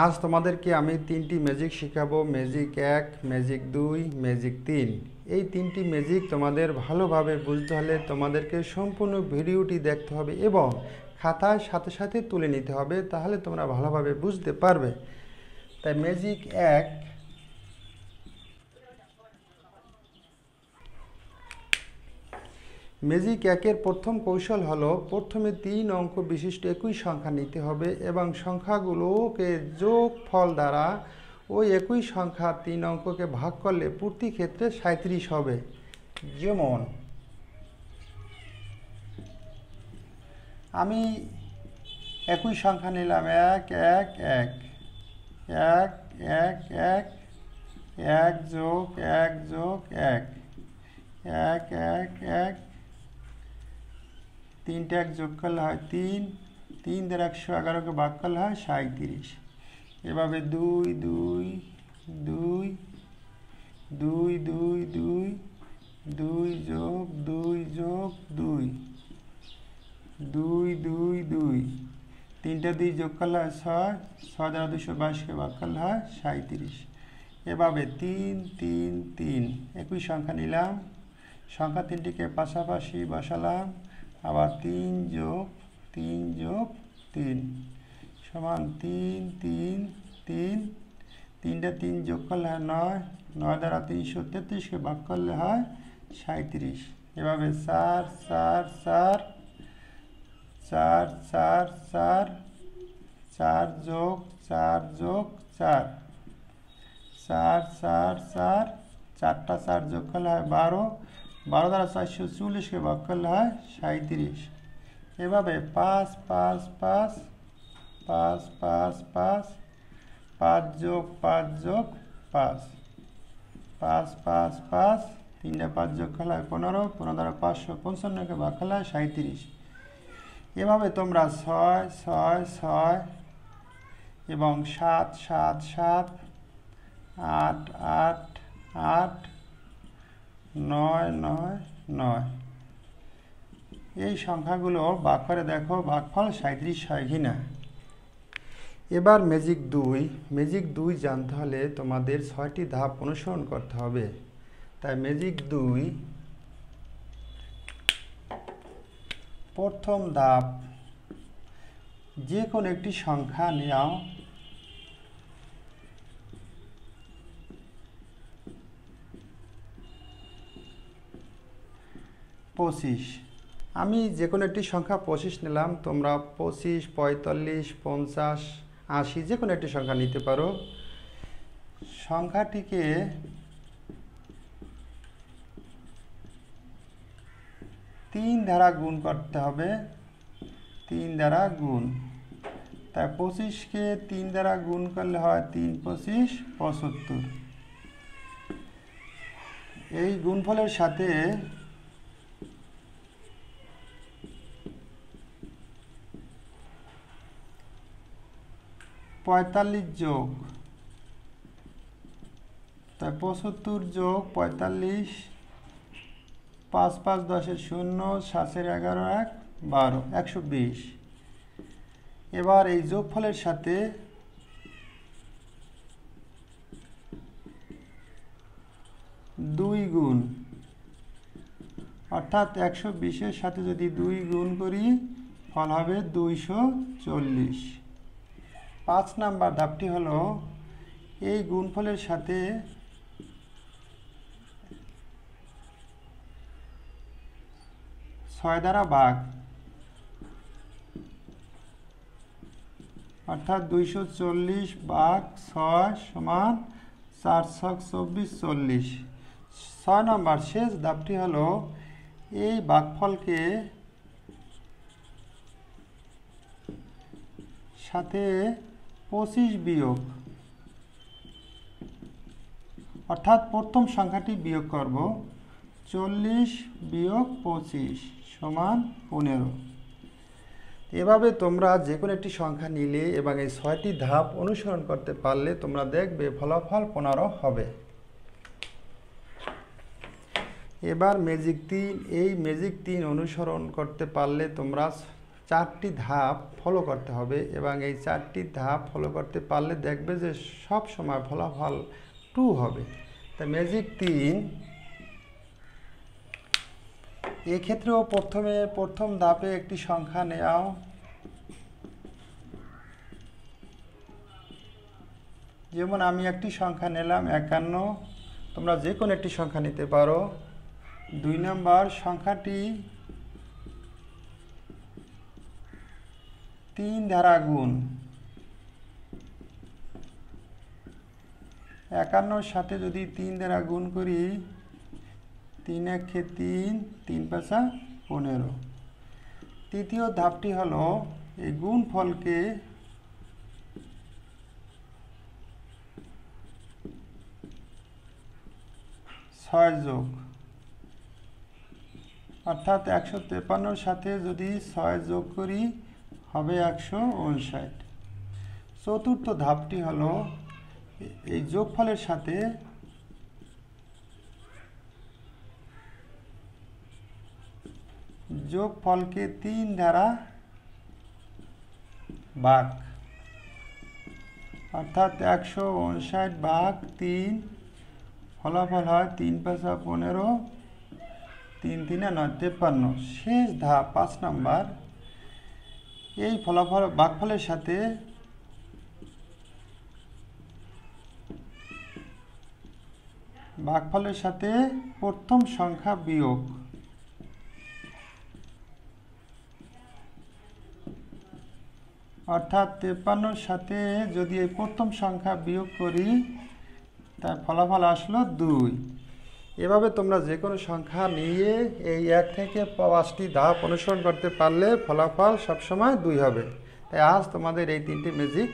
আজ তোমাদেরকে আমি তিনটি ম্যাজিক শেখাবো। Magic 1, magic 2, magic 3। এই তিনটি ম্যাজিক তোমাদের ভালোভাবে বুঝতে হলে তোমাদেরকে সম্পূর্ণ ভিডিওটি দেখতে হবে এবং খাতার সাথে সাথে তুলে নিতে হবে, তাহলে তোমরা ভালোভাবে বুঝতে পারবে। তাই ম্যাজিক 1, ম্যাজিক 1-এর প্রথম কৌশল হলো প্রথমে 3 অঙ্ক বিশিষ্ট একই সংখ্যা নিতে হবে এবং সংখ্যাগুলোকে যোগফল দ্বারা ওই একই সংখ্যা 3 অঙ্ককে ভাগ করলে প্রতি ক্ষেত্রে 37 হবে। যেমন আমি একই সংখ্যা নিলাম 1 1 1 1 1 1 1 যোগ 1 যোগ 1 1 1 1 তিনটা 1 যোগ করলে হয় 3, 3 দ্বারা 111কে ভাগ করলে হয় 37। এভাবে 2 2 2 2 2 2 2 যোগ 2 যোগ 2 2 2 2 তিনটা 2 যোগ করলে হয় 6, 6 দ্বারা 222কে ভাগ করলে হয় 37। এভাবে 3 3 3 একই সংখ্যা নিলাম, সংখ্যা তিনটিকে পাশাপাশি বসালাম, আবার 3 যোগ 3 যোগ 3 সমান 3 3 3, তিনটা 3 যোগ করলে হয় 9, 9 দ্বারা 333কে ভাগ করলে হয় 37। এভাবে 4 4 4 4 4 4 4 যোগ 4 যোগ 4 4 4 4 চারটা 4 যোগ করলে হয় 12, 12 দ্বারা 440কে ভাগ করলে হয় 37। এভাবে 5 5 5 5 5 5 5 যোগ 5 যোগ 5 5 5 5 তিনটা 5 যোগ করলে হয় 15, 15 দ্বারা 555কে ভাগ করলে হয় 37। এভাবে তোমরা 6 6 6 এবং 7 7 7 8 8 8 9 9 9 এই সংখ্যাগুলো ভাগ করে দেখো ভাগফল 37 হয় কিনা। এবার ম্যাজিক 2, ম্যাজিক 2 জানতে হলে তোমাদের 6টি ধাপ অনুসরণ করতে হবে। তাই ম্যাজিক 2 প্রথম ধাপ, যে কোনো একটি সংখ্যা নাও, পঁচিশ। আমি যে কোনো একটি সংখ্যা 25 নিলাম, তোমরা 25 45 50 80 যে কোনো একটি সংখ্যা নিতে পারো। সংখ্যাটিকে তিন দ্বারা গুণ করতে হবে, 3 দ্বারা গুণ। তাই 25কে 3 দ্বারা গুণ করলে হয় 3 25 75। এই গুণফলের সাথে পঁয়তাল্লিশ যোগ, তাই 75 যোগ 45, 5 5 10 0, 7 11 1 12, 120। এবার এই যোগফলের সাথে দুই গুণ, অর্থাৎ 120-এর সাথে যদি 2 গুণ করি ফল হবে 240। 5 নাম্বার ধাপটি হলো এই গুণফলের সাথে 6 দ্বারা ভাগ, অর্থাৎ 240 ভাগ 6 সমান 4 6 24 40। 6 নম্বর শেষ ধাপটি হলো এই ভাগফলকে সাথে 25 বিয়োগ, অর্থাৎ প্রথম সংখ্যাটি বিয়োগ করব, 40 বিয়োগ 25 সমান 15। এভাবে তোমরা যে কোনো একটি সংখ্যা নিলে এবং এই 6টি ধাপ অনুসরণ করতে পারলে তোমরা দেখবে ফলাফল 15 হবে। এবার ম্যাজিক 3, এই ম্যাজিক 3 অনুসরণ করতে পারলে তোমরা চারটি ধাপ ফলো করতে হবে এবং এই চারটি ধাপ ফলো করতে পারলে দেখবে যে সব সময় ফলাফল 2 হবে। তাই ম্যাজিক 3 এক্ষেত্রেও প্রথম ধাপে একটি সংখ্যা নেও। যেমন আমি একটি সংখ্যা নিলাম 51, তোমরা যে কোনো একটি সংখ্যা নিতে পারো। 2 নম্বর সংখ্যাটি 3 দ্বারা গুণ। 51 সাথে যদি 3 দ্বারা গুণ করি, 3 একে 3, 3 পাঁচা 15। তৃতীয় ধাপটি হলো এই গুণ ফলকে যোগ, অর্থাৎ 153 সাথে যদি 6 যোগ করি হবে 159। চতুর্থ ধাপটি হলো এই যোগফলের সাথে যোগফলকে 3 দ্বারা ভাগ, অর্থাৎ 159 ভাগ 3, ফলাফল হয় 3 পাঁচা 15, 3 3 9 53। শেষ ধাপ 5 নম্বর, এই ভাগফলের সাথে প্রথম সংখ্যা বিয়োগ, অর্থাৎ 53 সাথে যদি এই প্রথম সংখ্যা বিয়োগ করি তার ফলাফল আসলো 2। এভাবে তোমরা যে কোনো সংখ্যা নিয়ে এই 1 থেকে 5টি ধাপ অনুসরণ করতে পারলে ফলাফল সবসময় 2 হবে। তাই আজ তোমাদের এই 3টি ম্যাজিক